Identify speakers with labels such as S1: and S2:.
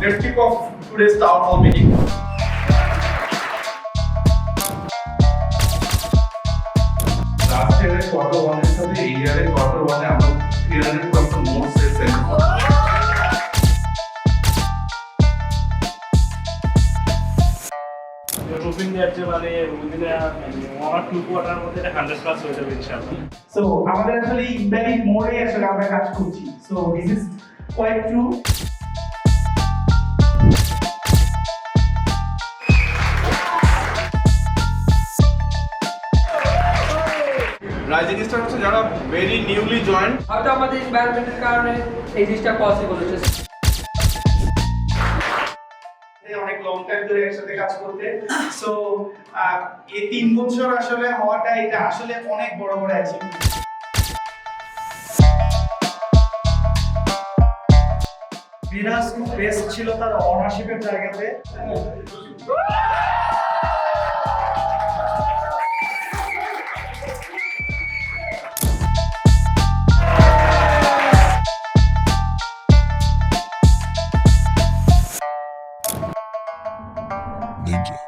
S1: Let's kick off today's town hall meeting. Last year quarter one এর সাথে এই ইয়ারের quarter one এ আমরা 300% more sales এনেছি।
S2: We're hoping that within one or two quarters মধ্যে 100+ হয়ে যাবে ইনশাআল্লাহ।
S3: So আমাদের আসলে ইনভ্যালি মোডে আসলে আমরা কাজ করছি। So this is quite true.
S1: Rising star হচ্ছে যারা ভেরি নিউলি জয়েন।
S4: হয়তো আমাদের এনভায়রনমেন্টের কারণে এই জিনিসটা পসিবল হচ্ছে।
S3: অনেক লং টাইম ধরে একসাথে কাজ করতে। সো এই 3 বছর আসলে হওয়াটা এটা আসলে অনেক বড় বড় অ্যাচিভমেন্ট। বিনাস খুব বেস্ট ছিল তার অনারশিপের জায়গাতে।
S5: Ninja.